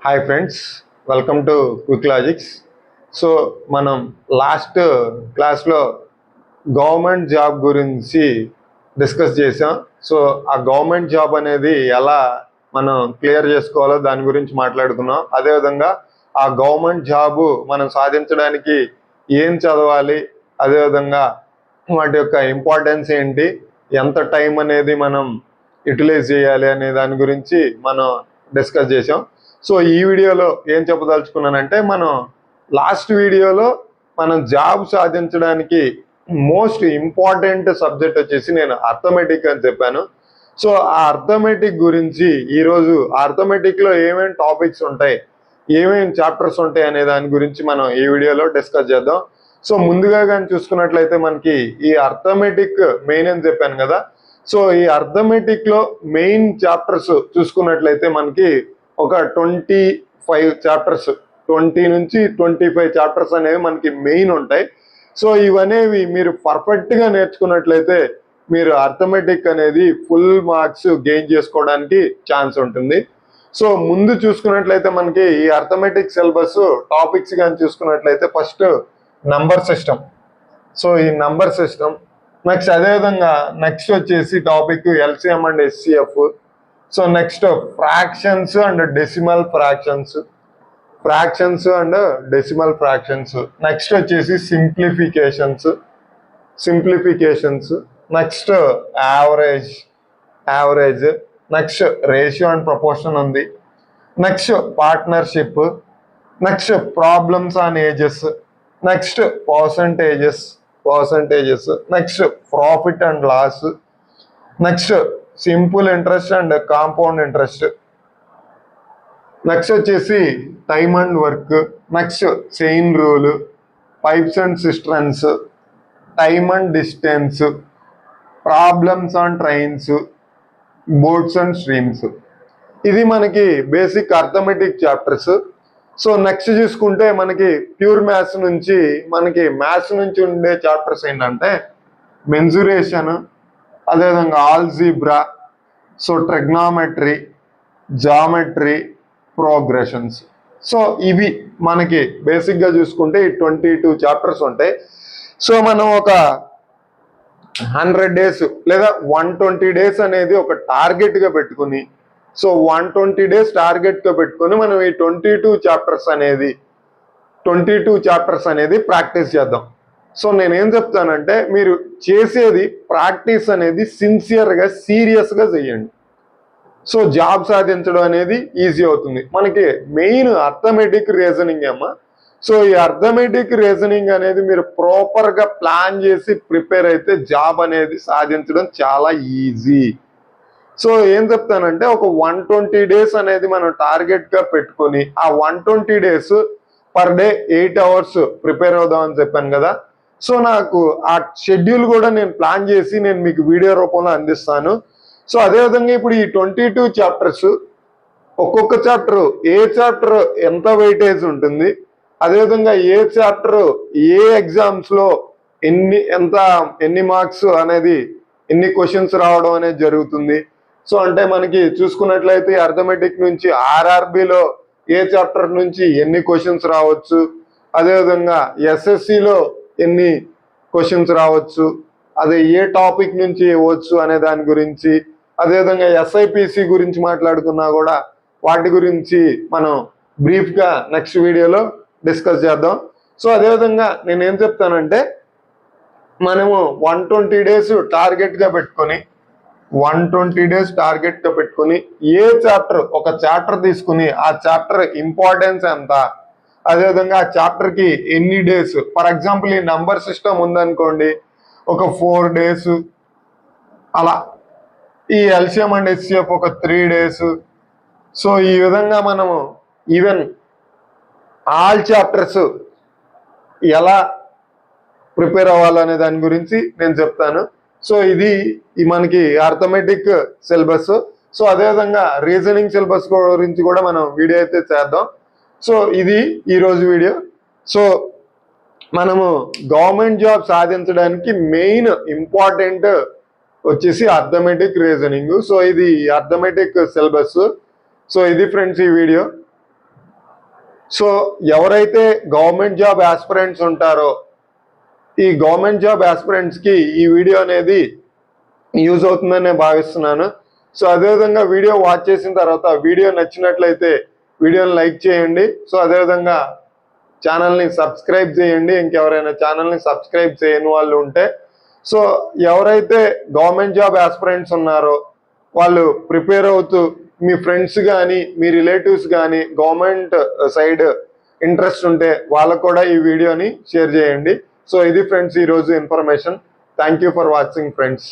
Hi friends, welcome to quick logics. So మనం last క్లాస్లో government job గురించి discuss చేసాం. సో ఆ గవర్నమెంట్ జాబ్ అనేది ఎలా మనం క్లియర్ చేసుకోవాలో దాని గురించి మాట్లాడుకున్నాం. అదేవిధంగా ఆ గవర్నమెంట్ జాబు మనం సాధించడానికి ఏం చదవాలి, అదేవిధంగా వాటి యొక్క ఇంపార్టెన్స్ ఏంటి, ఎంత టైం అనేది మనం యూటిలైజ్ చేయాలి అనే దాని గురించి మనం డిస్కస్ చేసాం. సో ఈ వీడియోలో ఏం చెప్పదలుచుకున్నానంటే, మనం లాస్ట్ వీడియోలో మనం జాబ్ సాధించడానికి మోస్ట్ ఇంపార్టెంట్ సబ్జెక్ట్ వచ్చేసి నేను అర్థమెటిక్ అని చెప్పాను. సో ఆ అర్థమెటిక్ గురించి ఈరోజు అర్థమెటిక్లో ఏమేమి టాపిక్స్ ఉంటాయి, ఏమేమి చాప్టర్స్ ఉంటాయి అనే దాని గురించి మనం ఈ వీడియోలో డిస్కస్ చేద్దాం. సో ముందుగా కానీ చూసుకున్నట్లయితే మనకి ఈ అర్థమెటిక్ మెయిన్ అని చెప్పాను కదా. సో ఈ అర్థమెటిక్లో మెయిన్ చాప్టర్స్ చూసుకున్నట్లయితే మనకి ఒక 25 చాప్టర్స్, 20 నుంచి 25 చాప్టర్స్ అనేవి మనకి మెయిన్ ఉంటాయి. సో ఇవనేవి మీరు పర్ఫెక్ట్గా నేర్చుకున్నట్లయితే మీరు అర్థమెటిక్ అనేది ఫుల్ మార్క్స్ గెయిన్ చేసుకోవడానికి ఛాన్స్ ఉంటుంది. సో ముందు చూసుకున్నట్లయితే మనకి ఈ అర్థమెటిక్ సిలబస్ టాపిక్స్ కానీ చూసుకున్నట్లయితే ఫస్ట్ నంబర్ సిస్టమ్. సో ఈ నంబర్ సిస్టమ్ నెక్స్ట్, అదేవిధంగా నెక్స్ట్ వచ్చేసి topic LCM and SCF. So next fractions and decimal fractions, fractions and decimal fractions. Next వచ్చేసి simplifications. Next average. Next ratio and proportion ఉంది. Next partnership. Next problems on ages. Next percentages. Next profit and loss. Next simple interest and compound interest. Next వచ్చేసి time and work. Next chain rule, pipes and cisterns, time and distance, problems on trains, boats and streams. ఇది మనకి basic arithmetic chapters. So next చూసుకుంటే మనకి pure maths నుంచి ఉండే chapters ఏంటంటే mensuration, అదేవిధంగా algebra, so trigonometry, geometry, progressions. So ఇవి మనకి బేసిక్గా చూసుకుంటే ఈ 22 చాప్టర్స్ ఉంటాయి. సో మనం ఒక 100 days లేదా 120 days అనేది ఒక టార్గెట్గా పెట్టుకుని, సో 120 days టార్గెట్గా పెట్టుకుని మనం ఈ 22 చాప్టర్స్ అనేది ప్రాక్టీస్ చేద్దాం. సో నేనేం చెప్తానంటే, మీరు చేసేది ప్రాక్టీస్ అనేది సిన్సియర్గా సీరియస్గా చేయండి. సో జాబ్ సాధించడం అనేది ఈజీ అవుతుంది. మనకి మెయిన్ అర్థమెటిక్ రీజనింగ్ అమ్మా. సో ఈ అర్థమెటిక్ రీజనింగ్ అనేది మీరు ప్రాపర్గా ప్లాన్ చేసి ప్రిపేర్ అయితే జాబ్ అనేది సాధించడం చాలా ఈజీ. సో ఏం చెప్తానంటే, ఒక 120 days అనేది మనం టార్గెట్గా పెట్టుకొని ఆ 120 days per day 8 hours prepare అవుదామని చెప్పాను కదా. సో నాకు ఆ షెడ్యూల్ కూడా నేను ప్లాన్ చేసి నేను మీకు వీడియో రూపంలో అందిస్తాను. సో అదేవిధంగా ఇప్పుడు ఈ 22 చాప్టర్స్, ఒక్కొక్క చాప్టర్ ఏ చాప్టర్ ఎంత వెయిటేజ్ ఉంటుంది, అదేవిధంగా ఏ చాప్టర్ ఏ ఎగ్జామ్స్లో ఎన్ని మార్క్స్ అనేది, ఎన్ని క్వశ్చన్స్ రావడం అనేది జరుగుతుంది. సో అంటే మనకి చూసుకున్నట్లయితే అర్థమెటిక్ నుంచి ఆర్ఆర్బిలో ఏ చాప్టర్ నుంచి ఎన్ని క్వశ్చన్స్ రావచ్చు, అదేవిధంగా ఎస్ఎస్సిలో ఎన్ని క్వశ్చన్స్ రావచ్చు, అదే ఏ టాపిక్ నుంచి ఇవ్వచ్చు అనే దాని గురించి, అదేవిధంగా ఎస్ఐపిసి గురించి మాట్లాడుకున్నా కూడా వాటి గురించి మనం బ్రీఫ్గా నెక్స్ట్ వీడియోలో డిస్కస్ చేద్దాం. సో అదేవిధంగా నేనేం చెప్తానంటే, మనము 120 days టార్గెట్గా పెట్టుకొని ఏ చాప్టర్, ఒక చాప్టర్ తీసుకుని ఆ చాప్టర్ ఇంపార్టెన్స్ ఎంత, అదేవిధంగా ఆ చాప్టర్కి ఎన్ని డేస్, ఫర్ ఎగ్జాంపుల్ ఈ నంబర్ సిస్టమ్ ఉందనుకోండి, ఒక 4 days, అలా ఈ ఎల్సిఎం అండ్ హెచ్సిఎఫ్ ఒక 3 days. సో ఈ విధంగా మనము ఈవెన్ ఆల్ చాప్టర్స్ ఎలా ప్రిపేర్ అవ్వాలనే దాని గురించి నేను చెప్తాను. సో ఇది మనకి అర్థమెటిక్ సిలబస్. సో అదేవిధంగా రీజనింగ్ సిలబస్ గురించి కూడా మనం వీడియో అయితే చేద్దాం. సో ఇది ఈరోజు వీడియో. సో మనము గవర్నమెంట్ జాబ్ సాధించడానికి మెయిన్ ఇంపార్టెంట్ వచ్చేసి అర్థమెటిక్ రీజనింగ్. సో ఇది అర్థమెటిక్ సిలబస్. సో ఇది ఫ్రెండ్స్ ఈ వీడియో. సో ఎవరైతే గవర్నమెంట్ జాబ్ ఆస్పిరెంట్స్ ఉంటారో ఈ గవర్నమెంట్ జాబ్ ఆస్పిరెంట్స్కి ఈ వీడియో అనేది యూజ్ అవుతుందని నేను భావిస్తున్నాను. సో అదేవిధంగా వీడియో వాచ్ చేసిన తర్వాత వీడియో నచ్చినట్లయితే వీడియోని లైక్ చేయండి. సో అదేవిధంగా ఛానల్ని సబ్స్క్రైబ్ చేయండి, ఇంకెవరైనా ఛానల్ని సబ్స్క్రైబ్ చేయని వాళ్ళు ఉంటే. సో ఎవరైతే గవర్నమెంట్ జాబ్ ఆస్పిరెంట్స్ ఉన్నారో వాళ్ళు ప్రిపేర్ అవుతూ మీ ఫ్రెండ్స్ కానీ మీ రిలేటివ్స్ కానీ గవర్నమెంట్ సైడ్ ఇంట్రెస్ట్ ఉంటే వాళ్ళకు కూడా ఈ వీడియోని షేర్ చేయండి. సో ఇది ఫ్రెండ్స్ ఈరోజు information. Thank you for watching friends.